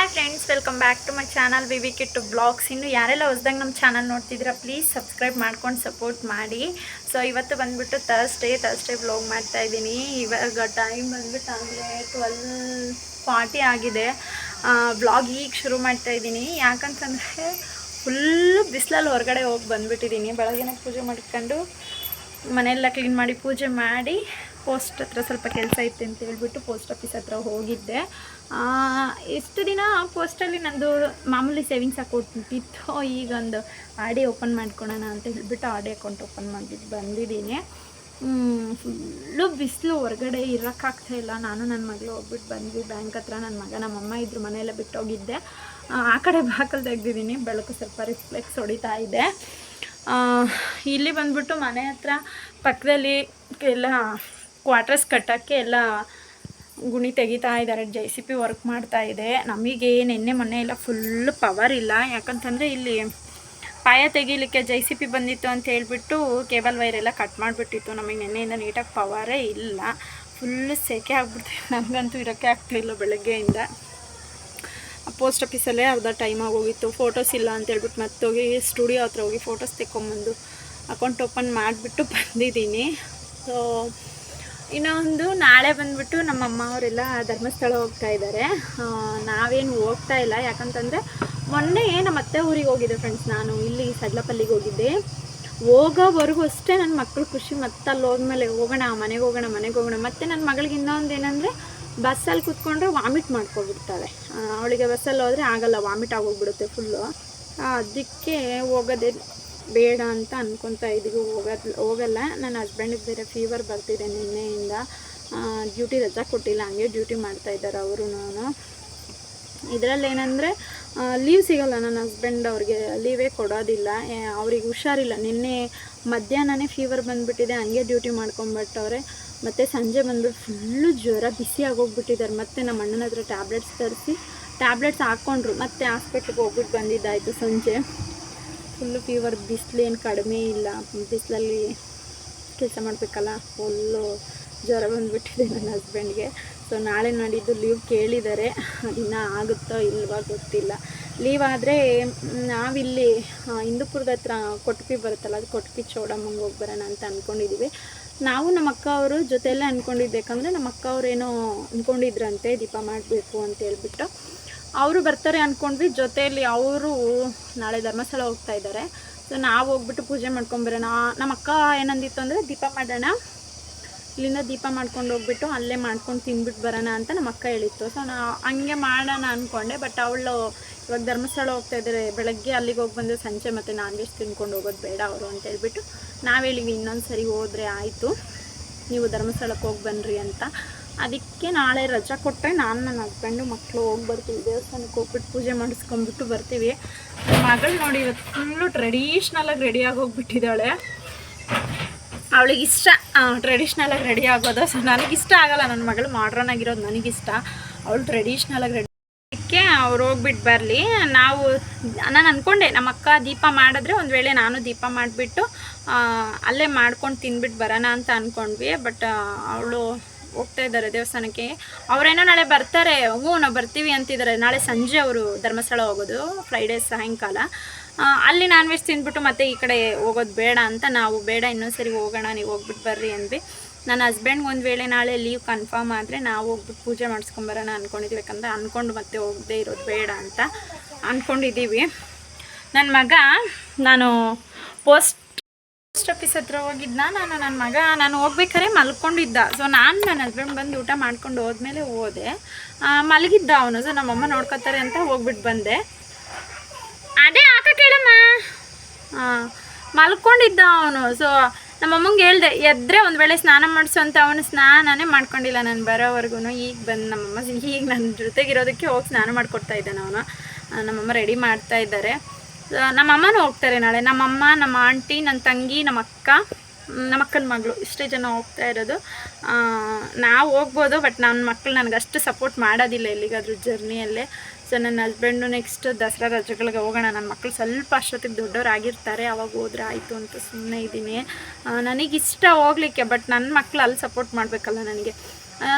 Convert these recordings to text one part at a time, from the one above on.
Hi friends, welcome back to my channel BB Kittu blogs. ಇನ್ನು ಯಾರೆಲ್ಲ ಹೊಸದಾಗಿ ನಮ್ಮ ಚಾನಲ್ ನೋಡ್ತಿದ್ದೀರಾ ಪ್ಲೀಸ್ ಸಬ್ಸ್ಕ್ರೈಬ್ ಮಾಡ್ಕೊಂಡು ಸಪೋರ್ಟ್ ಮಾಡಿ. ಸೊ ಇವತ್ತು ಬಂದುಬಿಟ್ಟು ಥರ್ಸ್ಡೇ ವ್ಲಾಗ್ ಮಾಡ್ತಾ ಇದ್ದೀನಿ. ಇವಾಗ ಟೈಮ್ ಬಂದುಬಿಟ್ಟು ಅಂದರೆ 12:40 ಆಗಿದೆ. ವ್ಲಾಗ್ ಈಗ ಶುರು ಮಾಡ್ತಾ ಇದ್ದೀನಿ. ಯಾಕಂತಂದರೆ ಫುಲ್ಲು ಬಿಸಿಲಲ್ಲಿ ಹೊರಗಡೆ ಹೋಗಿ ಬಂದುಬಿಟ್ಟಿದ್ದೀನಿ. ಬೆಳಗ್ಗೆನೇ ಪೂಜೆ ಮಾಡ್ಕೊಂಡು ಮನೆಯೆಲ್ಲ ಕ್ಲೀನ್ ಮಾಡಿ ಪೂಜೆ ಮಾಡಿ ಪೋಸ್ಟ್ ಹತ್ರ ಸ್ವಲ್ಪ ಕೆಲಸ ಇತ್ತು ಅಂತ ಹೇಳ್ಬಿಟ್ಟು ಪೋಸ್ಟ್ ಆಫೀಸ್ ಹತ್ರ ಹೋಗಿದ್ದೆ. ಇಷ್ಟು ದಿನ ಪೋಸ್ಟಲ್ಲಿ ನಂದು ಮಾಮೂಲಿ ಸೇವಿಂಗ್ಸ್ ಅಕೌಂಟ್ ಇತ್ತು. ಈಗ ಒಂದು ಆರ್ ಡಿ ಓಪನ್ ಮಾಡ್ಕೊಳೋಣ ಅಂತ ಹೇಳ್ಬಿಟ್ಟು ಆರ್ ಡಿ ಅಕೌಂಟ್ ಓಪನ್ ಮಾಡಿಬಿಟ್ಟು ಬಂದಿದ್ದೀನಿ. ಫುಲ್ಲು ಬಿಸಿಲು, ಹೊರಗಡೆ ಇರೋಕ್ಕಾಗ್ತಾಯಿಲ್ಲ. ನಾನು ನನ್ನ ಮಗಳು ಹೋಗ್ಬಿಟ್ಟು ಬಂದ್ವಿ ಬ್ಯಾಂಕ್ ಹತ್ರ. ನನ್ನ ಮಗ ನಮ್ಮಮ್ಮ ಇದ್ರು ಮನೆಯೆಲ್ಲ ಬಿಟ್ಟೋಗಿದ್ದೆ. ಆ ಕಡೆ ಬಾಕಲ್ ತೆಗ್ದಿದ್ದೀನಿ, ಬೆಳಕು ಸ್ವಲ್ಪ ರಿಫ್ಲೆಕ್ಸ್ ಹೊಡಿತಾ ಇದೆ. ಇಲ್ಲಿ ಬಂದ್ಬಿಟ್ಟು ಮನೆ ಹತ್ರ ಪಕ್ಕದಲ್ಲಿ ಎಲ್ಲ ಕ್ವಾರ್ಟರ್ಸ್ ಕಟ್ಟೋಕ್ಕೆ ಎಲ್ಲ ಗುಣಿ ತೆಗಿತಾ ಇದ್ದಾರೆ. JCB ವರ್ಕ್ ಮಾಡ್ತಾ ಇದೆ. ನಮಗೆ ನೆನ್ನೆ ಮೊನ್ನೆ ಎಲ್ಲ ಫುಲ್ಲು ಪವರ್ ಇಲ್ಲ. ಯಾಕಂತಂದರೆ ಇಲ್ಲಿ ಪಾಯ ತೆಗಿಲಿಕ್ಕೆ JCB ಬಂದಿತ್ತು ಅಂತ ಹೇಳ್ಬಿಟ್ಟು ಕೇಬಲ್ ವೈರ್ ಎಲ್ಲ ಕಟ್ ಮಾಡಿಬಿಟ್ಟಿತ್ತು. ನಮಗೆ ನೆನ್ನೆಯಿಂದ ನೀಟಾಗಿ ಪವರೇ ಇಲ್ಲ. ಫುಲ್ಲು ಸೆಕೆ ಆಗ್ಬಿಡ್ತೀವಿ. ನನಗಂತೂ ಇರೋಕ್ಕೆ ಆಗ್ತಾಯಿಲ್ಲ ಬೆಳಗ್ಗೆಯಿಂದ. ಪೋಸ್ಟ್ ಆಫೀಸಲ್ಲೇ ಅರ್ಧ ಟೈಮ್ ಆಗೋಗಿತ್ತು. ಫೋಟೋಸ್ ಇಲ್ಲ ಅಂತ ಹೇಳ್ಬಿಟ್ಟು ಮತ್ತೋಗಿ ಸ್ಟುಡಿಯೋ ಹತ್ರ ಹೋಗಿ ಫೋಟೋಸ್ ತೆಕ್ಕೊಂಬಂದು ಅಕೌಂಟ್ ಓಪನ್ ಮಾಡಿಬಿಟ್ಟು ಬಂದಿದ್ದೀನಿ. ಸೊ ಇನ್ನೊಂದು ನಾಳೆ ಬಂದುಬಿಟ್ಟು ನಮ್ಮಮ್ಮ ಅವರೆಲ್ಲ ಧರ್ಮಸ್ಥಳ ಹೋಗ್ತಾ ಇದ್ದಾರೆ. ನಾವೇನು ಹೋಗ್ತಾ ಇಲ್ಲ. ಯಾಕಂತಂದರೆ ಮೊನ್ನೆ ನಮ್ಮ ಅತ್ತೆ ಊರಿಗೆ ಹೋಗಿದ್ದೆ ಫ್ರೆಂಡ್ಸ್. ನಾನು ಇಲ್ಲಿ ಸಡ್ಲಪಲ್ಲಿಗೆ ಹೋಗಿದ್ದೆ. ಹೋಗೋವರೆಗೂ ಅಷ್ಟೇ ನನ್ನ ಮಕ್ಕಳು ಖುಷಿ. ಮತ್ತೆ ಅಲ್ಲಿ ಹೋದ್ಮೇಲೆ ಹೋಗೋಣ ಮನೆಗೆ ಹೋಗೋಣ. ಮತ್ತು ನನ್ನ ಮಗಳಿಗೆ ಇನ್ನೊಂದು ಏನಂದರೆ ಬಸ್ಸಲ್ಲಿ ಕೂತ್ಕೊಂಡ್ರೆ ವಾಮಿಟ್ ಮಾಡ್ಕೊಬಿಡ್ತಾಳೆ. ಅವಳಿಗೆ ಬಸ್ಸಲ್ಲಿ ಹೋದರೆ ಆಗಲ್ಲ, ವಾಮಿಟ್ ಆಗೋಗ್ಬಿಡುತ್ತೆ ಫುಲ್ಲು. ಅದಕ್ಕೆ ಹೋಗೋದೇ ಬೇಡ ಅಂತ ಅನ್ಕೊತಾ ಇದ್ದೀವಿ. ಹೋಗಲ್ಲ. ನನ್ನ ಹಸ್ಬೆಂಡಿಗೆ ಬೇರೆ ಫೀವರ್ ಬರ್ತಿದೆ ನಿನ್ನೆಯಿಂದ. ಡ್ಯೂಟಿ ರಜಾ ಕೊಟ್ಟಿಲ್ಲ, ಹಂಗೆ ಡ್ಯೂಟಿ ಮಾಡ್ತಾಯಿದ್ದಾರೆ ಅವರು. ಇದರಲ್ಲೇನೆಂದರೆ ಲೀವ್ ಸಿಗೋಲ್ಲ. ನನ್ನ ಹಸ್ಬೆಂಡ್ ಅವ್ರಿಗೆ ಲೀವೇ ಕೊಡೋದಿಲ್ಲ. ಅವ್ರಿಗೆ ಹುಷಾರಿಲ್ಲ. ನಿನ್ನೆ ಮಧ್ಯಾಹ್ನನೇ ಫೀವರ್ ಬಂದುಬಿಟ್ಟಿದೆ, ಹಂಗೆ ಡ್ಯೂಟಿ ಮಾಡ್ಕೊಂಬಿಟ್ಟವ್ರೆ. ಮತ್ತು ಸಂಜೆ ಬಂದುಬಿಟ್ಟು ಫುಲ್ಲು ಜ್ವರ ಬಿಸಿ ಆಗೋಗ್ಬಿಟ್ಟಿದ್ದಾರೆ. ಮತ್ತು ನಮ್ಮ ಅಣ್ಣನ ಹತ್ರ ಟ್ಯಾಬ್ಲೆಟ್ಸ್ ತರಿಸಿ ಟ್ಯಾಬ್ಲೆಟ್ಸ್ ಹಾಕ್ಕೊಂಡ್ರು. ಮತ್ತು ಹಾಸ್ಪಿಟ್ಲಿಗೆ ಹೋಗ್ಬಿಟ್ಟು ಬಂದಿದ್ದಾಯಿತು ಸಂಜೆ. ಫುಲ್ಲು ಫೀವರ್, ಬಿಸಿಲೇನು ಕಡಿಮೆ ಇಲ್ಲ. ಬಿಸಿಲಲ್ಲಿ ಕೆಲಸ ಮಾಡಬೇಕಲ್ಲ, ಫುಲ್ಲು ಜ್ವರ ಬಂದುಬಿಟ್ಟಿದೆ ನನ್ನ ಹಸ್ಬೆಂಡ್ಗೆ. ಸೊ ನಾಳೆ ನಾಡಿದ್ದು ಲೀವ್ ಕೇಳಿದ್ದಾರೆ. ಇನ್ನೂ ಆಗುತ್ತೋ ಇಲ್ವಾ ಗೊತ್ತಿಲ್ಲ. ಲೀವ್ ಆದರೆ ನಾವಿಲ್ಲಿ ಹಿಂದೂಪುರದ ಹತ್ರ ಕೊಟ್ಪಿ ಬರುತ್ತಲ್ಲ, ಅದು ಕೊಟ್ಪಿ ಚೌಡಮ್ಮಂಗೆ ಹೋಗಿ ಬರೋಣ ಅಂತ ಅಂದ್ಕೊಂಡಿದ್ದೀವಿ. ನಾವು ನಮ್ಮ ಅಕ್ಕ ಅವರು ಜೊತೆಯಲ್ಲೇ ಅಂದ್ಕೊಂಡಿದ್ದು. ಯಾಕಂದರೆ ನಮ್ಮ ಅಕ್ಕ ಅವರೇನೋ ಅಂದ್ಕೊಂಡಿದ್ರಂತೆ ದೀಪ ಮಾಡಬೇಕು ಅಂತ ಹೇಳ್ಬಿಟ್ಟು. ಅವರು ಬರ್ತಾರೆ ಅಂದ್ಕೊಂಡ್ವಿ ಜೊತೆಯಲ್ಲಿ. ಅವರು ನಾಳೆ ಧರ್ಮಸ್ಥಳ ಹೋಗ್ತಾ ಇದ್ದಾರೆ. ಸೊ ನಾವು ಹೋಗ್ಬಿಟ್ಟು ಪೂಜೆ ಮಾಡ್ಕೊಂಬರೋಣ. ನಮ್ಮ ಅಕ್ಕ ಏನಂದಿತ್ತು ಅಂದರೆ ದೀಪ ಮಾಡೋಣ, ಇಲ್ಲಿಂದ ದೀಪ ಮಾಡ್ಕೊಂಡು ಹೋಗ್ಬಿಟ್ಟು ಅಲ್ಲೇ ಮಾಡ್ಕೊಂಡು ತಿಂದ್ಬಿಟ್ಟು ಬರೋಣ ಅಂತ ನಮ್ಮ ಅಕ್ಕ ಹೇಳಿತ್ತು. ಸೊ ಹಂಗೆ ಮಾಡೋಣ ಅಂದ್ಕೊಂಡೆ. ಬಟ್ ಅವಳು ಇವಾಗ ಧರ್ಮಸ್ಥಳ ಹೋಗ್ತಾ ಇದ್ದಾರೆ. ಬೆಳಗ್ಗೆ ಅಲ್ಲಿಗೆ ಹೋಗಿ ಬಂದು ಸಂಜೆ ಮತ್ತು ನಾನ್ ವೆಜ್ ತಿನ್ಕೊಂಡು ಹೋಗೋದು ಬೇಡ ಅವರು ಅಂತ ಹೇಳ್ಬಿಟ್ಟು ನಾವು ಹೇಳಿವಿ ಇನ್ನೊಂದು ಸರಿ ಹೋದರೆ ಆಯಿತು, ನೀವು ಧರ್ಮಸ್ಥಳಕ್ಕೆ ಹೋಗಿ ಬನ್ನಿರಿ ಅಂತ. ಅದಕ್ಕೆ ನಾಳೆ ರಜಾ ಕೊಟ್ಟರೆ ನಾನು ನನ್ನ ಹಸ್ಬೆಂಡು ಮಕ್ಕಳು ಹೋಗಿ ಬರ್ತೀವಿ. ದೇವಸ್ಥಾನಕ್ಕೆ ಹೋಗ್ಬಿಟ್ಟು ಪೂಜೆ ಮಾಡಿಸ್ಕೊಂಡ್ಬಿಟ್ಟು ಬರ್ತೀವಿ. ಮಗಳು ನೋಡಿ ಇವತ್ತು ಫುಲ್ಲು ಟ್ರೆಡಿಷ್ನಲಾಗಿ ರೆಡಿಯಾಗಿ ಹೋಗ್ಬಿಟ್ಟಿದ್ದಾಳೆ. ಅವಳಿಗೆ ಇಷ್ಟ ಟ್ರೆಡಿಷ್ನಲಾಗಿ ರೆಡಿ ಆಗೋದು. ಸೊ ನನಗಿಷ್ಟ ಆಗಲ್ಲ. ನನ್ನ ಮಗಳು ಮಾಡ್ರನ್ ಆಗಿರೋದು ನನಗಿಷ್ಟ. ಅವಳು ಟ್ರೆಡಿಷ್ನಲಾಗಿ ರೆಡಿ. ಅದಕ್ಕೆ ಅವ್ರು ಹೋಗ್ಬಿಟ್ಟು ಬರಲಿ. ನಾನು ಅಂದ್ಕೊಂಡೆ ನಮ್ಮ ಅಕ್ಕ ದೀಪ ಮಾಡಿದ್ರೆ ಒಂದು ವೇಳೆ ನಾನು ದೀಪ ಮಾಡಿಬಿಟ್ಟು ಅಲ್ಲೇ ಮಾಡ್ಕೊಂಡು ತಿನ್ಬಿಟ್ಟು ಬರೋಣ ಅಂತ ಅಂದ್ಕೊಂಡ್ವಿ. ಬಟ್ ಅವಳು ಹೋಗ್ತಾ ಇದ್ದಾರೆ ದೇವಸ್ಥಾನಕ್ಕೆ. ಅವರೇನೋ ನಾಳೆ ಬರ್ತಾರೆ. ನಾವು ಬರ್ತೀವಿ ಅಂತಿದ್ದಾರೆ. ನಾಳೆ ಸಂಜೆ ಅವರು ಧರ್ಮಸ್ಥಳ ಹೋಗೋದು, ಫ್ರೈಡೇ ಸಾಯಂಕಾಲ. ಅಲ್ಲಿ ನಾನ್ ವೆಜ್ ತಿಂದ್ಬಿಟ್ಟು ಮತ್ತೆ ಈ ಕಡೆ ಹೋಗೋದು ಬೇಡ ಅಂತ ನಾವು ಬೇಡ ಇನ್ನೊಂದು ಸರಿ ಹೋಗೋಣ, ನೀವು ಹೋಗ್ಬಿಟ್ಟು ಬರ್ರಿ ಅಂದ್ವಿ. ನನ್ನ ಹಸ್ಬೆಂಡ್ಗೆ ಒಂದು ವೇಳೆ ನಾಳೆ ಲೀವ್ ಕನ್ಫರ್ಮ್ ಆದರೆ ನಾವು ಹೋಗ್ಬಿಟ್ಟು ಪೂಜೆ ಮಾಡಿಸ್ಕೊಂಬರೋಣ ಅಂದ್ಕೊಂಡಿದ್ವಿ. ಯಾಕಂದರೆ ಅಂದ್ಕೊಂಡು ಮತ್ತೆ ಹೋಗದೆ ಇರೋದು ಬೇಡ ಅಂತ ಅಂದ್ಕೊಂಡಿದ್ದೀವಿ. ನನ್ನ ಮಗ ನಾನು ಪೋಸ್ಟ್ ಆಫೀಸ್ ಹತ್ರ ಹೋಗಿದ್ದ. ನನ್ನ ಮಗ ನಾನು ಹೋಗ್ಬೇಕಾದ್ರೆ ಮಲ್ಕೊಂಡಿದ್ದ. ಸೊ ನಾನು ನನ್ನ ಹಸ್ಬೆಂಡ್ ಬಂದು ಊಟ ಮಾಡ್ಕೊಂಡು ಹೋದ್ಮೇಲೆ ಹೋದೆ. ಮಲಗಿದ್ದ ಅವನು. ಸೊ ನಮ್ಮಮ್ಮ ನೋಡ್ಕೊತಾರೆ ಅಂತ ಹೋಗ್ಬಿಟ್ಟು ಬಂದೆ. ಅದೇ ಆಕ ಕೇಳಮ್ಮ. ಮಲ್ಕೊಂಡಿದ್ದ ಅವನು. ಸೊ ನಮ್ಮಮ್ಮಂಗೆ ಹೇಳ್ದೆ ಎದ್ದರೆ ಒಂದು ವೇಳೆ ಸ್ನಾನ ಮಾಡಿಸು ಅಂತ. ಅವನು ಸ್ನಾನನೇ ಮಾಡ್ಕೊಂಡಿಲ್ಲ ನಾನು ಬರೋವರೆಗೂ. ಈಗ ಬಂದು ನಮ್ಮಮ್ಮ ಈಗ ನನ್ನ ಜೊತೆಗಿರೋದಕ್ಕೆ ಹೋಗಿ ಸ್ನಾನ ಮಾಡಿಕೊಡ್ತಾ ಇದ್ದಾನೆ ಅವನು. ನಮ್ಮಮ್ಮ ರೆಡಿ ಮಾಡ್ತಾ ಇದ್ದಾರೆ. ನಮ್ಮಮ್ಮನೂ ಹೋಗ್ತಾರೆ ನಾಳೆ. ನಮ್ಮಮ್ಮ, ನಮ್ಮ ಆಂಟಿ, ನನ್ನ ತಂಗಿ, ನಮ್ಮ ಅಕ್ಕ, ನಮ್ಮ ಅಕ್ಕನ ಮಗಳು, ಇಷ್ಟೇ ಜನ ಹೋಗ್ತಾ ಇರೋದು. ನಾವು ಹೋಗ್ಬೋದು. ಬಟ್ ನನ್ನ ಮಕ್ಕಳು ನನಗಷ್ಟು ಸಪೋರ್ಟ್ ಮಾಡೋದಿಲ್ಲ ಎಲ್ಲಿಗಾದರೂ ಜರ್ನಿಯಲ್ಲೇ. ಸೊ ನನ್ನ ಹಸ್ಬೆಂಡು ನೆಕ್ಸ್ಟ್ ದಸರಾ ರಜೆಗಳಿಗೆ ಹೋಗೋಣ, ನನ್ನ ಮಕ್ಕಳು ಸ್ವಲ್ಪ ಅಷ್ಟೊತ್ತಿಗೆ ದೊಡ್ಡವರಾಗಿರ್ತಾರೆ, ಅವಾಗ ಹೋದ್ರೆ ಆಯಿತು ಅಂತ ಸುಮ್ಮನೆ ಇದ್ದೀನಿ. ನನಗಿಷ್ಟ ಹೋಗ್ಲಿಕ್ಕೆ. ಬಟ್ ನನ್ನ ಮಕ್ಕಳು ಅಲ್ಲಿ ಸಪೋರ್ಟ್ ಮಾಡಬೇಕಲ್ಲ ನನಗೆ.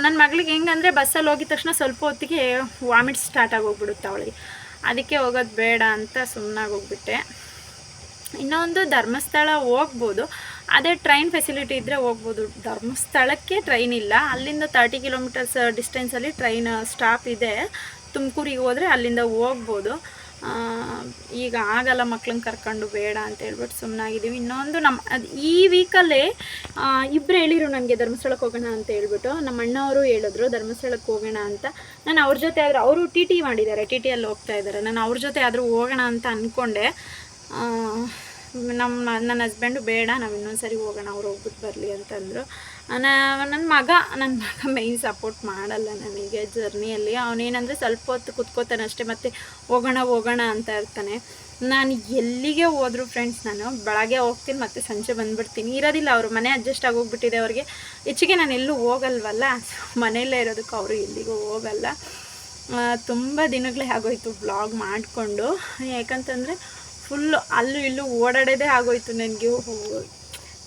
ನನ್ನ ಮಗಳಿಗೆ ಹೆಂಗಂದರೆ ಬಸ್ಸಲ್ಲಿ ಹೋಗಿದ ತಕ್ಷಣ ಸ್ವಲ್ಪ ಹೊತ್ತಿಗೆ ವಾಮಿಟ್ ಸ್ಟಾರ್ಟ್ ಆಗೋಗ್ಬಿಡುತ್ತೆ ಅವಳಿಗೆ. ಅದಕ್ಕೆ ಹೋಗೋದು ಬೇಡ ಅಂತ ಸುಮ್ಮನಾಗಿ ಹೋಗ್ಬಿಟ್ಟೆ. ಇನ್ನೊಂದು ಧರ್ಮಸ್ಥಳ ಹೋಗ್ಬೋದು, ಅದೇ ಟ್ರೈನ್ ಫೆಸಿಲಿಟಿ ಇದ್ದರೆ ಹೋಗ್ಬೋದು. ಧರ್ಮಸ್ಥಳಕ್ಕೆ ಟ್ರೈನ್ ಇಲ್ಲ, ಅಲ್ಲಿಂದ 30 ಕಿಲೋಮೀಟರ್ಸ್ ಡಿಸ್ಟೆನ್ಸಲ್ಲಿ ಟ್ರೈನ್ ಸ್ಟಾಪ್ ಇದೆ. ತುಮಕೂರಿಗೆ ಹೋದರೆ ಅಲ್ಲಿಂದ ಹೋಗ್ಬೋದು. ಈಗ ಆಗಲ್ಲ ಮಕ್ಳನ್ನ ಕರ್ಕೊಂಡು, ಬೇಡ ಅಂತ ಹೇಳ್ಬಿಟ್ಟು ಸುಮ್ಮನಾಗಿದ್ದೀವಿ. ಇನ್ನೊಂದು ಈ ವೀಕಲ್ಲೇ ಇಬ್ಬರು ಹೇಳಿರು ನನಗೆ ಧರ್ಮಸ್ಥಳಕ್ಕೆ ಹೋಗೋಣ ಅಂತ ಹೇಳ್ಬಿಟ್ಟು. ನಮ್ಮ ಅಣ್ಣವರು ಹೇಳಿದ್ರು ಧರ್ಮಸ್ಥಳಕ್ಕೆ ಹೋಗೋಣ ಅಂತ. ನಾನು ಅವ್ರ ಜೊತೆ ಆದರೂ, ಅವರು TT ಮಾಡಿದ್ದಾರೆ, TTಯಲ್ಲಿ ಹೋಗ್ತಾ ಇದ್ದಾರೆ. ನಾನು ಅವ್ರ ಜೊತೆ ಆದರೂ ಹೋಗೋಣ ಅಂತ ಅಂದ್ಕೊಂಡೆ. ನನ್ನ ಹಸ್ಬೆಂಡು ಬೇಡ, ನಾವು ಇನ್ನೊಂದು ಸರಿ ಹೋಗೋಣ, ಅವ್ರು ಹೋಗ್ಬಿಟ್ಟು ಬರಲಿ ಅಂತಂದರು. ನನ್ನ ಮಗ ಮೇಯ್ನ್ ಸಪೋರ್ಟ್ ಮಾಡಲ್ಲ ನನಗೆ ಜರ್ನಿಯಲ್ಲಿ. ಅವನೇನಂದರೆ ಸ್ವಲ್ಪ ಹೊತ್ತು ಕುತ್ಕೋತಾನೆ ಅಷ್ಟೇ, ಮತ್ತು ಹೋಗೋಣ ಅಂತ ಇರ್ತಾನೆ. ನಾನು ಎಲ್ಲಿಗೆ ಹೋದ್ರು ಫ್ರೆಂಡ್ಸ್, ನಾನು ಬೆಳಗ್ಗೆ ಹೋಗ್ತೀನಿ ಮತ್ತು ಸಂಜೆ ಬಂದುಬಿಡ್ತೀನಿ, ಇರೋದಿಲ್ಲ. ಅವರು ಮನೆ ಅಡ್ಜಸ್ಟ್ ಆಗೋಗ್ಬಿಟ್ಟಿದೆ ಅವ್ರಿಗೆ. ಹೆಚ್ಚಿಗೆ ನಾನು ಎಲ್ಲೂ ಹೋಗಲ್ವಲ್ಲ, ಮನೆಯಲ್ಲೇ ಇರೋದಕ್ಕೆ ಅವರು ಎಲ್ಲಿಗೂ ಹೋಗಲ್ಲ. ತುಂಬ ದಿನಗಳೇ ಆಗೋಯ್ತು ಬ್ಲಾಗ್ ಮಾಡಿಕೊಂಡು, ಯಾಕಂತಂದರೆ ಫುಲ್ಲು ಅಲ್ಲೂ ಇಲ್ಲೂ ಓಡಾಡೋದೇ ಆಗೋಯ್ತು ನನಗೆ.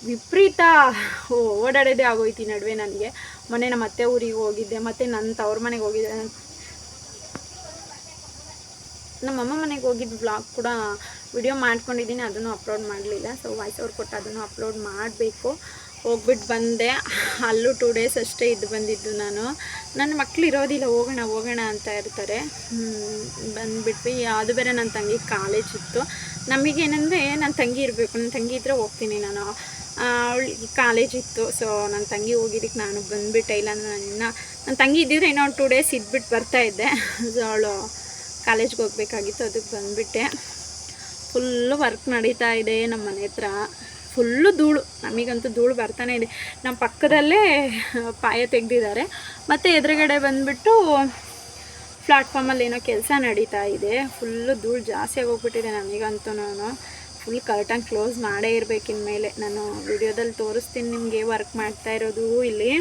ವಿಪರೀತ ಓಡಾಡೋದೇ ಆಗೋಯ್ತು ನಡುವೆ ನನಗೆ. ಮೊನ್ನೆ ನಮ್ಮ ಅತ್ತೆ ಊರಿಗೆ ಹೋಗಿದ್ದೆ, ಮತ್ತು ನನ್ನ ತವ್ರ ಮನೆಗೆ ಹೋಗಿದ್ದೆ. ನಮ್ಮಮ್ಮ ಮನೆಗೆ ಹೋಗಿದ್ದು ಬ್ಲಾಗ್ ಕೂಡ ವಿಡಿಯೋ ಮಾಡ್ಕೊಂಡಿದ್ದೀನಿ, ಅದನ್ನು ಅಪ್ಲೋಡ್ ಮಾಡಲಿಲ್ಲ. ಸೊ ವಾಯ್ಸ್ ಓವರ್ ಕೊಟ್ಟು ಅದನ್ನು ಅಪ್ಲೋಡ್ ಮಾಡಬೇಕು. ಹೋಗ್ಬಿಟ್ಟು ಬಂದೆ, ಅಲ್ಲೂ 2 ಡೇಸ್ ಅಷ್ಟೇ ಇದ್ದು ಬಂದಿದ್ದು ನಾನು. ನನ್ನ ಮಕ್ಕಳು ಇರೋದಿಲ್ಲ, ಹೋಗೋಣ ಅಂತ ಇರ್ತಾರೆ. ಬಂದುಬಿಟ್ವಿ. ಅದು ಬೇರೆ ನನ್ನ ತಂಗಿ ಕಾಲೇಜ್ ಇತ್ತು. ನಮಗೇನೆಂದರೆ ನನ್ನ ತಂಗಿ ಇರಬೇಕು, ನನ್ನ ತಂಗಿ ಇದ್ದರೆ ಹೋಗ್ತೀನಿ ನಾನು. ಅವಳಿಗೆ ಕಾಲೇಜ್ ಇತ್ತು. ಸೊ ನನ್ನ ತಂಗಿ ಹೋಗಿದ್ದಕ್ಕೆ ನಾನು ಬಂದುಬಿಟ್ಟೆ. ಇಲ್ಲ ನನ್ನ ತಂಗಿ ಇದ್ದಿದ್ರೆ ಇನ್ನೂ 2 ಡೇಸ್ ಇದ್ಬಿಟ್ಟು ಬರ್ತಾಯಿದ್ದೆ. ಸೊ ಅವಳು ಕಾಲೇಜ್ಗೆ ಹೋಗ್ಬೇಕಾಗಿತ್ತು, ಅದಕ್ಕೆ ಬಂದುಬಿಟ್ಟೆ. ಫುಲ್ಲು ವರ್ಕ್ ನಡೀತಾ ಇದೆ ನಮ್ಮ ಮನೆ ಹತ್ರ. ಫುಲ್ಲು ಧೂಳು, ನಮಗಂತೂ ಧೂಳು ಬರ್ತಾನೆ ಇದೆ. ನಮ್ಮ ಪಕ್ಕದಲ್ಲೇ ಪಾಯ ತೆಗೆದಿದ್ದಾರೆ. ಮತ್ತು ಎದುರುಗಡೆ ಬಂದುಬಿಟ್ಟು ಪ್ಲಾಟ್ಫಾರ್ಮಲ್ಲಿ ಏನೋ ಕೆಲಸ ನಡೀತಾ ಇದೆ. ಫುಲ್ಲು ಧೂಳು ಜಾಸ್ತಿ ಆಗೋಗ್ಬಿಟ್ಟಿದೆ ನಮಗಂತೂ. ಫುಲ್ ಕರ್ಟನ್ ಕ್ಲೋಸ್ ಮಾಡೇ ಇರಬೇಕು ಇನ್ಮೇಲೆ. ನಾನು ವಿಡಿಯೋದಲ್ಲಿ ತೋರಿಸ್ತೀನಿ ನಿಮಗೆ ವರ್ಕ್ ಮಾಡ್ತಾ ಇರೋದು. ಇಲ್ಲಿ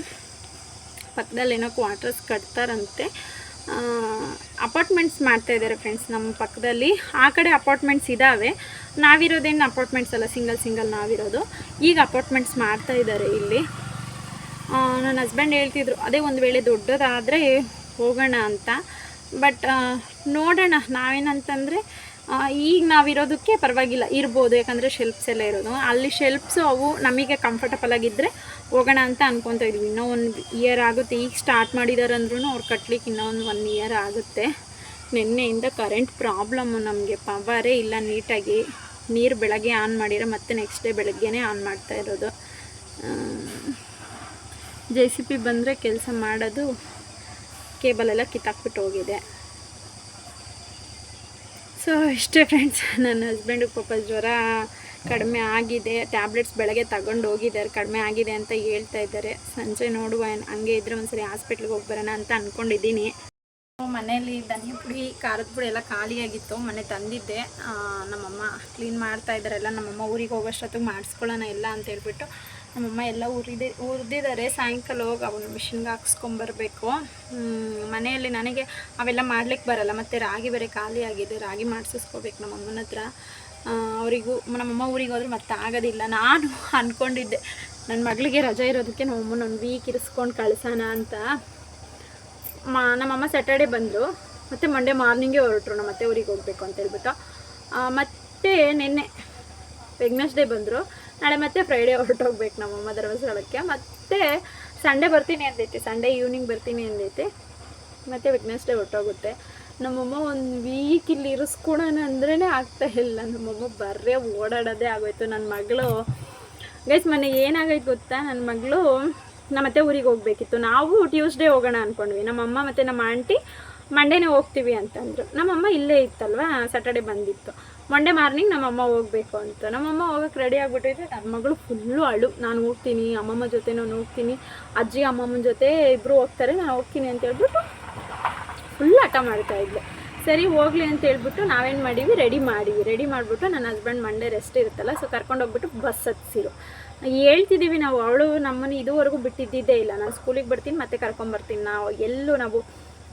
ಪಕ್ಕದಲ್ಲಿ ಏನೋ ಕ್ವಾರ್ಟರ್ಸ್ ಕಟ್ತಾರಂತೆ, ಅಪಾರ್ಟ್ಮೆಂಟ್ಸ್ ಮಾಡ್ತಾಯಿದ್ದಾರೆ ಫ್ರೆಂಡ್ಸ್ ನಮ್ಮ ಪಕ್ಕದಲ್ಲಿ. ಆ ಕಡೆ ಅಪಾರ್ಟ್ಮೆಂಟ್ಸ್ ಇದ್ದಾವೆ, ನಾವಿರೋದೇನು ಅಪಾರ್ಟ್ಮೆಂಟ್ಸ್ ಅಲ್ಲ, ಸಿಂಗಲ್ ನಾವಿರೋದು. ಈಗ ಅಪಾರ್ಟ್ಮೆಂಟ್ಸ್ ಮಾಡ್ತಾಯಿದ್ದಾರೆ ಇಲ್ಲಿ. ನನ್ನ ಹಸ್ಬೆಂಡ್ ಹೇಳ್ತಿದ್ರು ಅದೇ ಒಂದು ವೇಳೆ ದೊಡ್ಡದಾದರೆ ಹೋಗೋಣ ಅಂತ. ಬಟ್ ನೋಡೋಣ. ನಾವೇನಂತಂದರೆ ಈಗ ನಾವಿರೋದಕ್ಕೆ ಪರವಾಗಿಲ್ಲ, ಇರ್ಬೋದು. ಯಾಕಂದರೆ ಶೆಲ್ಫ್ಸ್ ಎಲ್ಲ ಇರೋದು ಅಲ್ಲಿ, ಶೆಲ್ಫ್ಸು ಅವು ನಮಗೆ ಕಂಫರ್ಟಬಲ್ ಆಗಿದ್ದರೆ ಹೋಗೋಣ ಅಂತ ಅನ್ಕೊತಾ ಇದ್ವಿ. ಇನ್ನೂ 1 ಇಯರ್ ಆಗುತ್ತೆ. ಈಗ ಸ್ಟಾರ್ಟ್ ಮಾಡಿದ್ದಾರೆ ಅಂದ್ರೂ ಅವ್ರು ಕಟ್ಲಿಕ್ಕೆ ಇನ್ನೂ 1 ಇಯರ್ ಆಗುತ್ತೆ. ನಿನ್ನೆಯಿಂದ ಕರೆಂಟ್ ಪ್ರಾಬ್ಲಮ್ಮು ನಮಗೆ, ಪವರೇ ಇಲ್ಲ ನೀಟಾಗಿ. ನೀರು ಬೆಳಗ್ಗೆ ಆನ್ ಮಾಡಿರೋ ಮತ್ತೆ ನೆಕ್ಸ್ಟ್ ಡೇ ಬೆಳಗ್ಗೆನೇ ಆನ್ ಮಾಡ್ತಾ ಇರೋದು. JCB ಬಂದರೆ ಕೆಲಸ ಮಾಡೋದು, ಕೇಬಲೆಲ್ಲ ಕಿತ್ತಾಕ್ಬಿಟ್ಟು ಹೋಗಿದೆ. ಸೊ ಇಷ್ಟೇ ಫ್ರೆಂಡ್ಸ್. ನನ್ನ ಹಸ್ಬೆಂಡಿಗೆ ಪಾಪ ಜ್ವರ ಕಡಿಮೆ ಆಗಿದೆ, ಟ್ಯಾಬ್ಲೆಟ್ಸ್ ಬೆಳಗ್ಗೆ ತಗೊಂಡು ಹೋಗಿದ್ದಾರೆ, ಕಡಿಮೆ ಆಗಿದೆ ಅಂತ ಹೇಳ್ತಾ ಇದ್ದಾರೆ. ಸಂಜೆ ನೋಡುವ, ಹಂಗೆ ಇದ್ದರೆ ಒಂದ್ಸರಿ ಹಾಸ್ಪಿಟ್ಲಿಗೆ ಹೋಗಿ ಬರೋಣ ಅಂತ ಅಂದ್ಕೊಂಡಿದ್ದೀನಿ. ಮನೇಲಿ ಧನಿಯಾ ಪುಡಿ, ಖಾರದ ಪುಡಿ ಎಲ್ಲ ಖಾಲಿಯಾಗಿತ್ತು, ಮನೆ ತಂದಿದ್ದೆ. ನಮ್ಮಮ್ಮ ಕ್ಲೀನ್ ಮಾಡ್ತಾ ಇದ್ದಾರೆಲ್ಲ. ನಮ್ಮಮ್ಮ ಊರಿಗೆ ಹೋಗೋಷ್ಟೊತ್ತಿಗೆ ಮಾಡಿಸ್ಕೊಳ್ಳೋಣ ಎಲ್ಲ ಅಂತ ಹೇಳ್ಬಿಟ್ಟು ನಮ್ಮಮ್ಮ ಎಲ್ಲ ಹುರಿದಿದ್ದಾರೆ. ಸಾಯಂಕಾಲ ಹೋಗಿ ಅವನು ಮಿಷಿನ್ಗೆ ಹಾಕ್ಸ್ಕೊಂಬರ್ಬೇಕು. ಮನೆಯಲ್ಲಿ ನನಗೆ ಅವೆಲ್ಲ ಮಾಡ್ಲಿಕ್ಕೆ ಬರಲ್ಲ. ಮತ್ತು ರಾಗಿ ಬೇರೆ ಖಾಲಿ ಆಗಿದೆ, ರಾಗಿ ಮಾಡಿಸ್ಕೋಬೇಕು ನಮ್ಮಮ್ಮನ ಹತ್ರ. ನಮ್ಮಮ್ಮ ಊರಿಗೆ ಹೋದ್ರೆ ಮತ್ತೆ ಆಗೋದಿಲ್ಲ. ನಾನು ಅಂದ್ಕೊಂಡಿದ್ದೆ ನನ್ನ ಮಗಳಿಗೆ ರಜೆ ಇರೋದಕ್ಕೆ ನಮ್ಮಮ್ಮನ 1 ವೀಕ್ ಇರಿಸ್ಕೊಂಡು ಕಳ್ಸೋಣ ಅಂತ. ನಮ್ಮಮ್ಮ ಸ್ಯಾಟರ್ಡೇ ಬಂದರು, ಮತ್ತು ಮಂಡೇ ಮಾರ್ನಿಂಗೇ ಹೊರಟರು ನಮ್ಮ ಅತ್ತೆ ಊರಿಗೆ ಹೋಗಬೇಕು ಅಂತ ಹೇಳ್ಬಿಟ್ಟು. ಮತ್ತು ನಿನ್ನೆ ವೆಡ್ನೆಸ್ಡೇ ಬಂದರು, ನಾಳೆ ಮತ್ತೆ ಫ್ರೈಡೇ ಹೊರಟೋಗ್ಬೇಕು ನಮ್ಮಮ್ಮ ಧರ್ಮಸ್ಥಳಕ್ಕೆ. ಮತ್ತು ಸಂಡೇ ಬರ್ತೀನಿ ಅಂದೈತೆ, ಸಂಡೇ ಈವ್ನಿಂಗ್ ಬರ್ತೀನಿ ಅಂದೈತೆ, ಮತ್ತು ವೆಡ್ನೆಸ್ಡೇ ಹೊರಟೋಗುತ್ತೆ. ನಮ್ಮಮ್ಮ 1 ವೀಕ್ ಇಲ್ಲಿ ಇರಿಸ್ಕೊಳೋಣ ಅಂದ್ರೇ ಆಗ್ತಾಯಿಲ್ಲ. ನಮ್ಮಮ್ಮ ಬರ್ರೇ ಓಡಾಡೋದೇ ಆಗೋಯ್ತು. ನನ್ನ ಮಗಳು ಗೈಸ್ ಮೊನ್ನೆ ಏನಾಗೈತೆ ಗೊತ್ತಾ, ನನ್ನ ಮಗಳು ನಮ್ಮತ್ತೆ ಊರಿಗೆ ಹೋಗಬೇಕಿತ್ತು. ನಾವು ಟ್ಯೂಸ್ಡೇ ಹೋಗೋಣ ಅಂದ್ಕೊಂಡ್ವಿ. ನಮ್ಮಮ್ಮ ಮತ್ತು ನಮ್ಮ ಆಂಟಿ ಮಂಡೇನೇ ಹೋಗ್ತೀವಿ ಅಂತಂದರು. ನಮ್ಮಮ್ಮ ಇಲ್ಲೇ ಇತ್ತಲ್ವ, ಸ್ಯಾಟರ್ಡೇ ಬಂದಿತ್ತು. ಮಂಡೇ ಮಾರ್ನಿಂಗ್ ನಮ್ಮಮ್ಮ ಹೋಗಬೇಕು ಅಂತ. ನಮ್ಮಮ್ಮ ಹೋಗೋಕ್ಕೆ ರೆಡಿ ಆಗಿಬಿಟ್ಟಿದ್ರೆ ನನ್ನ ಮಗಳು ಫುಲ್ಲು ಅಳು. ನಾನು ಹೋಗ್ತೀನಿ, ಅಮ್ಮಮ್ಮ ಜೊತೆ ನಾನು ಹೋಗ್ತೀನಿ, ಅಜ್ಜಿ ಅಮ್ಮಮ್ಮನ ಜೊತೆ ಇಬ್ಬರು ಹೋಗ್ತಾರೆ, ನಾನು ಹೋಗ್ತೀನಿ ಅಂತ ಹೇಳ್ಬಿಟ್ಟು ಫುಲ್ ಹಠ ಮಾಡ್ತಾಯಿದ್ದೆ. ಸರಿ ಹೋಗಲಿ ಅಂತ ಹೇಳ್ಬಿಟ್ಟು ನಾವೇನು ಮಾಡೀವಿ, ರೆಡಿ ಮಾಡಿಬಿಟ್ಟು ನನ್ನ ಹಸ್ಬೆಂಡ್ ಮಂಡೇ ರೆಸ್ಟ್ ಇರುತ್ತಲ್ಲ, ಸೊ ಕರ್ಕೊಂಡೋಗ್ಬಿಟ್ಟು ಬಸ್ ಹತ್ತಿಸಿರು. ಹೇಳ್ತಿದ್ದೀವಿ ನಾವು, ಅವಳು ನಮ್ಮನ್ನು ಇದುವರೆಗೂ ಬಿಟ್ಟಿದ್ದೇ ಇಲ್ಲ. ನಾನು ಸ್ಕೂಲಿಗೆ ಬರ್ತೀನಿ ಮತ್ತೆ ಕರ್ಕೊಂಬರ್ತೀನಿ. ನಾವು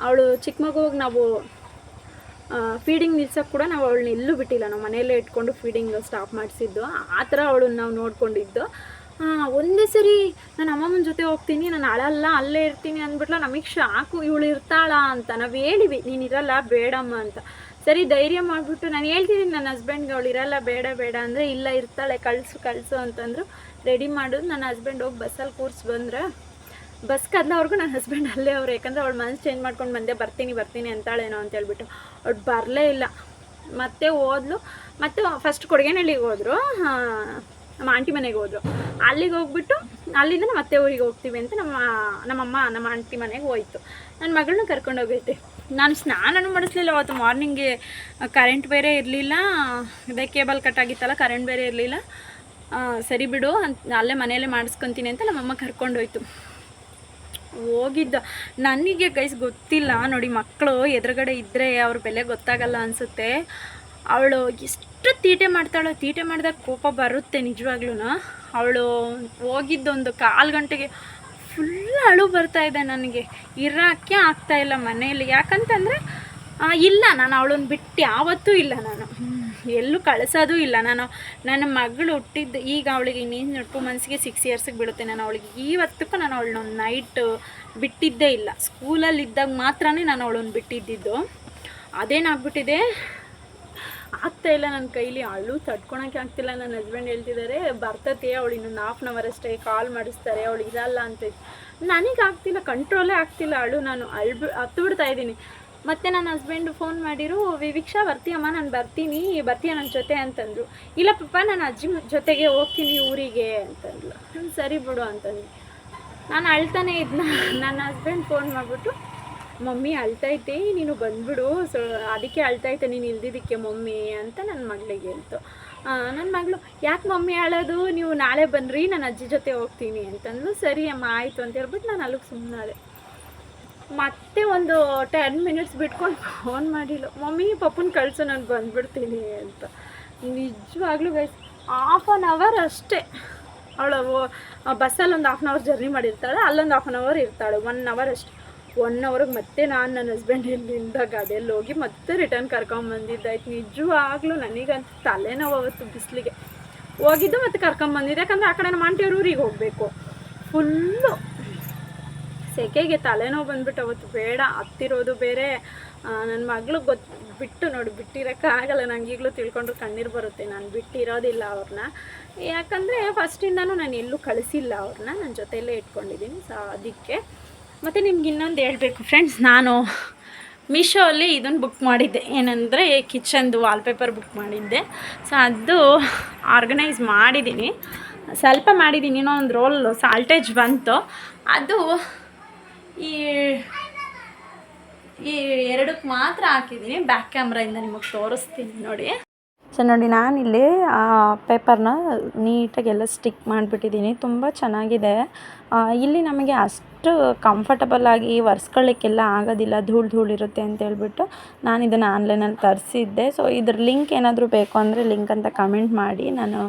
ಅವಳು ಚಿಕ್ಕ ಮಗುವಿಗೆ ನಾವು ಫೀಡಿಂಗ್ ನಿಲ್ಸೋಕ್ಕೆ ಕೂಡ ನಾವು ಅವಳನ್ನ ಎಲ್ಲೂ ಬಿಟ್ಟಿಲ್ಲ. ನಾವು ಮನೆಯಲ್ಲೇ ಇಟ್ಕೊಂಡು ಫೀಡಿಂಗ್ ಸ್ಟಾಪ್ ಮಾಡಿಸಿದ್ದು. ಆ ಥರ ಅವಳನ್ನ ನಾವು ನೋಡ್ಕೊಂಡಿದ್ದು. ಒಂದೇ ಸರಿ ನಾನು ಅಮ್ಮಮ್ಮನ ಜೊತೆ ಹೋಗ್ತೀನಿ, ನಾನು ಅಳಲ್ಲ ಅಲ್ಲೇ ಇರ್ತೀನಿ ಅಂದ್ಬಿಟ್ಲ. ನಮಗೆ ಶಾಕು, ಇವಳು ಇರ್ತಾಳ ಅಂತ. ನಾವು ಹೇಳಿವಿ ನೀನು ಇರಲ್ಲ ಬೇಡಮ್ಮ ಅಂತ. ಸರಿ ಧೈರ್ಯ ಮಾಡಿಬಿಟ್ಟು ನಾನು ಹೇಳ್ತಿದ್ದೀನಿ ನನ್ನ ಹಸ್ಬೆಂಡ್ಗೆ, ಅವಳು ಇರಲ್ಲ ಬೇಡ ಬೇಡ ಅಂದರೆ, ಇಲ್ಲ ಇರ್ತಾಳೆ ಕಳಿಸು ಅಂತಂದರು. ರೆಡಿ ಮಾಡೋದು ನನ್ನ ಹಸ್ಬೆಂಡ್ ಹೋಗಿ ಬಸ್ಸಲ್ಲಿ ಕೂರಿಸಿ ಬಂದ್ರೆ, ಬಸ್ ಕದ್ಲವ್ರಿಗೂ ನನ್ನ ಹಸ್ಬೆಂಡ್ ಅಲ್ಲೇ ಅವ್ರು. ಯಾಕಂದರೆ ಅವಳು ಮನಸ್ಸು ಚೇಂಜ್ ಮಾಡ್ಕೊಂಡು ಬಂದೆ, ಬರ್ತೀನಿ ಅಂತಾಳೇನೋ ಅಂತ ಹೇಳ್ಬಿಟ್ಟು ಅವ್ಳು ಬರಲೇ ಇಲ್ಲ. ಮತ್ತೆ ಹೋದ್ಲು. ಮತ್ತು ಫಸ್ಟ್ ಕೊಡಗೇನಹಳ್ಳಿಗೆ ಹೋದರು, ನಮ್ಮ ಆಂಟಿ ಮನೆಗೆ ಹೋದರು. ಅಲ್ಲಿಗೆ ಹೋಗ್ಬಿಟ್ಟು ಅಲ್ಲಿಂದ ಮತ್ತೆ ಊರಿಗೆ ಹೋಗ್ತೀವಿ ಅಂತ ನಮ್ಮ ಆಂಟಿ ಮನೆಗೆ ಹೋಯ್ತು. ನನ್ನ ಮಗಳನ್ನ ಕರ್ಕೊಂಡು ಹೋಗೈತೆ. ನಾನು ಸ್ನಾನನೂ ಮಾಡಿಸ್ಲಿಲ್ಲ ಅವತ್ತು. ಮಾರ್ನಿಂಗ್ಗೆ ಕರೆಂಟ್ ಬೇರೆ ಇರಲಿಲ್ಲ, ಇದೇ ಕೇಬಲ್ ಕಟ್ ಆಗಿತ್ತಲ್ಲ, ಕರೆಂಟ್ ಬೇರೆ ಇರಲಿಲ್ಲ. ಸರಿ ಬಿಡು ಅಂತ ಅಲ್ಲೇ ಮನೆಯಲ್ಲೇ ಮಾಡಿಸ್ಕೊತೀನಿ ಅಂತ ನಮ್ಮಮ್ಮ ಕರ್ಕೊಂಡೋಯ್ತು. ಹೋಗಿದ್ದ ನನಗೆ ಗೈಸ್ ಗೊತ್ತಿಲ್ಲ ನೋಡಿ, ಮಕ್ಕಳು ಎದುರುಗಡೆ ಇದ್ದರೆ ಅವ್ರ ಬೆಲೆ ಗೊತ್ತಾಗಲ್ಲ ಅನಿಸುತ್ತೆ. ಅವಳು ಎಷ್ಟು ತೀಟೆ ಮಾಡ್ತಾಳೋ, ತೀಟೆ ಮಾಡಿದಾಗ ಕೋಪ ಬರುತ್ತೆ ನಿಜವಾಗ್ಲೂ. ಅವಳು ಹೋಗಿದ್ದೊಂದು 1/4 ಗಂಟೆಗೆ ಫುಲ್ ಅಳು ಬರ್ತಾಯಿದೆ ನನಗೆ. ಇರೋಕ್ಕೆ ಆಗ್ತಾಯಿಲ್ಲ ಮನೆಯಲ್ಲಿ. ಯಾಕಂತಂದರೆ ಇಲ್ಲ, ನಾನು ಅವಳನ್ನ ಬಿಟ್ಟು ಯಾವತ್ತೂ ಇಲ್ಲ, ನಾನು ಎಲ್ಲೂ ಕಳಿಸೋದು ಇಲ್ಲ. ನನ್ನ ಮಗಳು ಹುಟ್ಟಿದ್ದು ಈಗ, ಅವಳಿಗೆ ಇನ್ನೇನು 2 ಮಂತ್ಸ್ಗೆ 6 ಇಯರ್ಸಿಗೆ ಬೀಳುತ್ತೆ. ನಾನು ಅವಳಿಗೆ ಇವತ್ತಕ್ಕೂ ನಾನು ಅವಳನ್ನ ನೈಟ್ ಬಿಟ್ಟಿದ್ದೇ ಇಲ್ಲ. ಸ್ಕೂಲಲ್ಲಿದ್ದಾಗ ಮಾತ್ರ ನಾನು ಅವಳನ್ನ ಬಿಟ್ಟಿದ್ದಿದ್ದು. ಅದೇನಾಗ್ಬಿಟ್ಟಿದೆ, ಆಗ್ತಾಯಿಲ್ಲ ನನ್ನ ಕೈಲಿ. ಅಳು ತಡ್ಕೊಳಕ್ಕೆ ಆಗ್ತಿಲ್ಲ. ನನ್ನ ಹಸ್ಬೆಂಡ್ ಹೇಳ್ತಿದ್ದಾರೆ ಬರ್ತತೆ ಅವಳು ಇನ್ನೊಂದು 1/2 hour ಅಷ್ಟೇ, ಕಾಲ್ ಮಾಡಿಸ್ತಾರೆ, ಅವಳು ಇರಲ್ಲ ಅಂತ. ನನಗೆ ಆಗ್ತಿಲ್ಲ, ಕಂಟ್ರೋಲೇ ಆಗ್ತಿಲ್ಲ ಅಳು. ನಾನು ಹತ್ತು ಬಿಡ್ತಾಯಿದ್ದೀನಿ. ಮತ್ತು ನನ್ನ ಹಸ್ಬೆಂಡು ಫೋನ್ ಮಾಡಿರು, ವಿವೀಕ್ಷಾ ಬರ್ತೀಯಮ್ಮ, ನಾನು ಬರ್ತೀಯ ನನ್ನ ಜೊತೆ ಅಂತಂದರು. ಇಲ್ಲ ಪಪ್ಪ, ನಾನು ಅಜ್ಜಿ ಜೊತೆಗೆ ಹೋಗ್ತೀನಿ ಊರಿಗೆ ಅಂತಂದ್ಲು. ಸರಿ ಬಿಡು ಅಂತಂದು ನಾನು ಅಳ್ತಾನೆ ಇದ್ನ. ನನ್ನ ಹಸ್ಬೆಂಡ್ ಫೋನ್ ಮಾಡಿಬಿಟ್ಟು, ಮಮ್ಮಿ ಅಳ್ತೈತೆ, ನೀನು ಬಂದುಬಿಡು, ಸೊ ಅದಕ್ಕೆ ಅಳ್ತೈತೆ ನೀನು ಇಲ್ದಿದ್ದಕ್ಕೆ ಮಮ್ಮಿ ಅಂತ ನನ್ನ ಮಗಳಿಗೆ ಹೇಳ್ತು. ನನ್ನ ಮಗಳು, ಯಾಕೆ ಮಮ್ಮಿ ಅಳೋದು, ನೀವು ನಾಳೆ ಬನ್ನಿರಿ, ನಾನು ಅಜ್ಜಿ ಜೊತೆ ಹೋಗ್ತೀನಿ ಅಂತಂದ್ಲು. ಸರಿ ಅಮ್ಮ ಆಯಿತು ಅಂತ ಹೇಳ್ಬಿಟ್ಟು ನಾನು ಅಲ್ಲಿಗೆ ಸುಮ್ಮನಾದೆ. ಮತ್ತೆ ಒಂದು 10 minutes ಬಿಟ್ಕೊಂಡು ಫೋನ್ ಮಾಡಿಲ್ಲ, ಮಮ್ಮಿ ಪಪ್ಪನ ಕಳಿಸು, ನಾನು ಬಂದುಬಿಡ್ತೀನಿ ಅಂತ. ನಿಜವಾಗ್ಲೂ ಗೈಸ್ 1/2 hour ಅಷ್ಟೇ. ಅವಳು ಬಸ್ಸಲ್ಲಿ ಒಂದು 1/2 hour ಜರ್ನಿ ಮಾಡಿರ್ತಾಳೆ, ಅಲ್ಲೊಂದು 1/2 hour ಇರ್ತಾಳೆ. 1 hour ಅಷ್ಟೆ. 1 hourಗೆ ಮತ್ತೆ ನಾನು ನನ್ನ ಹಸ್ಬೆಂಡ್ ಇಲ್ಲಿಂದ ಗಾಡಿಯಲ್ಲಿ ಹೋಗಿ ಮತ್ತೆ ರಿಟರ್ನ್ ಕರ್ಕೊಂಬಂದಿದ್ದಾಯ್ತು. ನಿಜವಾಗ್ಲೂ ನನಗಂತ ತಲೆನೋವು ಅವತ್ತು ಬಿಸಿಲಿಗೆ ಹೋಗಿದ್ದು ಮತ್ತು ಕರ್ಕೊಂಬಂದಿದ್ದೆ. ಯಾಕಂದರೆ ಆ ಕಡೆ ನಮ್ಮ ಆಂಟಿಯವ್ರ ಊರಿಗೆ ಹೋಗಬೇಕು. ಫುಲ್ಲು ಸೆಕೆಗೆ ತಲೆನೋವು ಬಂದುಬಿಟ್ಟು ಅವತ್ತು ಬೇಡ, ಹತ್ತಿರೋದು ಬೇರೆ. ನನ್ನ ಮಗಳು ಬಿಟ್ಟಿರೋಕ್ಕಾಗಲ್ಲ. ನಂಗೆ ಈಗಲೂ ತಿಳ್ಕೊಂಡ್ರೆ ಕಣ್ಣೀರು ಬರುತ್ತೆ. ನಾನು ಬಿಟ್ಟಿರೋದಿಲ್ಲ ಅವ್ರನ್ನ. ಯಾಕಂದರೆ ಫಸ್ಟಿಂದನೂ ನಾನು ಎಲ್ಲೂ ಕಳಿಸಿಲ್ಲ ಅವ್ರನ್ನ, ನನ್ನ ಜೊತೆಯಲ್ಲೇ ಇಟ್ಕೊಂಡಿದ್ದೀನಿ. ಸೊ ಅದಕ್ಕೆ. ಮತ್ತು ನಿಮ್ಗೆ ಇನ್ನೊಂದು ಹೇಳಬೇಕು ಫ್ರೆಂಡ್ಸ್, ನಾನು ಮೀಶೋ ಅಲ್ಲಿ ಇದನ್ನು ಬುಕ್ ಮಾಡಿದ್ದೆ, ಏನಂದರೆ ಕಿಚನ್ದು ವಾಲ್ಪೇಪರ್ ಬುಕ್ ಮಾಡಿದ್ದೆ. ಸೊ ಅದು ಆರ್ಗನೈಸ್ ಮಾಡಿದ್ದೀನಿ, ಸ್ವಲ್ಪ ಮಾಡಿದ್ದೀನಿ. ಇನ್ನೂ ಒಂದು ರೋಲ್ ಸಾಲ್ಟೇಜ್ ಬಂತು. ಅದು ಈ 2ಕ್ಕೆ ಮಾತ್ರ ಹಾಕಿದ್ದೀನಿ. ಬ್ಯಾಕ್ ಕ್ಯಾಮ್ರಾಯಿಂದ ನಿಮಗೆ ತೋರಿಸ್ತೀನಿ ನೋಡಿ. ಸೊ ನೋಡಿ, ನಾನಿಲ್ಲಿ ಆ ಪೇಪರ್ನ ನೀಟಾಗಿ ಎಲ್ಲ ಸ್ಟಿಕ್ ಮಾಡಿಬಿಟ್ಟಿದ್ದೀನಿ. ತುಂಬ ಚೆನ್ನಾಗಿದೆ. ಇಲ್ಲಿ ನಮಗೆ ಅಷ್ಟು ಕಂಫರ್ಟಬಲಾಗಿ ಒರೆಸ್ಕೊಳ್ಳಿಕ್ಕೆಲ್ಲ ಆಗೋದಿಲ್ಲ, ಧೂಳು ಇರುತ್ತೆ ಅಂತ ಹೇಳ್ಬಿಟ್ಟು ನಾನು ಇದನ್ನು ಆನ್ಲೈನಲ್ಲಿ ತರಿಸಿದ್ದೆ. ಸೊ ಇದ್ರ ಲಿಂಕ್ ಏನಾದರೂ ಬೇಕು ಅಂದರೆ ಲಿಂಕ್ ಅಂತ ಕಮೆಂಟ್ ಮಾಡಿ, ನಾನು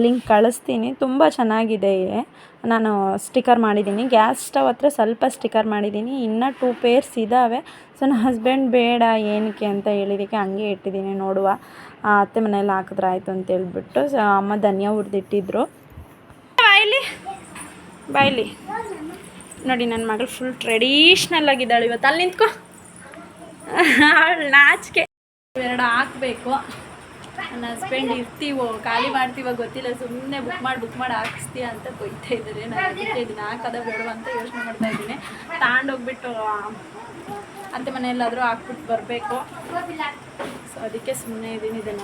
ಲಿಂಕ್ ಕಳಿಸ್ತೀನಿ. ತುಂಬ ಚೆನ್ನಾಗಿದೆ. ನಾನು ಸ್ಟಿಕರ್ ಮಾಡಿದ್ದೀನಿ. ಗ್ಯಾಸ್ ಸ್ಟವ್ ಹತ್ರ ಸ್ವಲ್ಪ ಸ್ಟಿಕರ್ ಮಾಡಿದ್ದೀನಿ. ಇನ್ನೂ 2 pairs ಇದ್ದಾವೆ. ಸೊ ನನ್ನ ಹಸ್ಬೆಂಡ್ ಬೇಡ ಏನಕ್ಕೆ ಅಂತ ಹೇಳಿದ್ದಕ್ಕೆ ಹಂಗೆ ಇಟ್ಟಿದ್ದೀನಿ. ನೋಡುವ, ಅತ್ತೆ ಮನೇಲಿ ಹಾಕಿದ್ರೆ ಆಯಿತು ಅಂತ ಹೇಳ್ಬಿಟ್ಟು. ಸೊ ಅಮ್ಮ ಧನಿಯಾ ಹುರಿದಿಟ್ಟಿದ್ರು. ಬಾಯ್ಲಿ ನೋಡಿ, ನನ್ನ ಮಗಳು ಫುಲ್ ಟ್ರೆಡಿಷ್ನಲ್ ಆಗಿದ್ದಾಳೆ ಇವತ್ತು. ಅಲ್ಲಿ ನಿಂತ್ಕೊ, ನಾಚಿಕೆ. 2 ಹಾಕಬೇಕು. ನನ್ನ ಹಸ್ಬೆಂಡ್ ಇರ್ತೀವೋ ಖಾಲಿ ಮಾಡ್ತೀವೋ ಗೊತ್ತಿಲ್ಲ, ಸುಮ್ಮನೆ ಬುಕ್ ಮಾಡಿ ಹಾಕಿಸ್ತೀಯ ಅಂತ ಕೊಯ್ತಾ ಇದ್ದಾರೆ. ನಾನು ಅದಕ್ಕೆ ಇದನ್ನು ಹಾಕೋದ ಬೇಡ ಅಂತ ಯೋಚನೆ ಮಾಡ್ತಾಯಿದ್ದೀನಿ. ತಗೊಂಡೋಗ್ಬಿಟ್ಟು ಅತ್ತೆ ಮನೆಯಲ್ಲಾದರೂ ಹಾಕ್ಬಿಟ್ಟು ಬರಬೇಕು. ಸೊ ಅದಕ್ಕೆ ಸುಮ್ಮನೆ ಇದ್ದೀನಿ ಇದನ್ನು.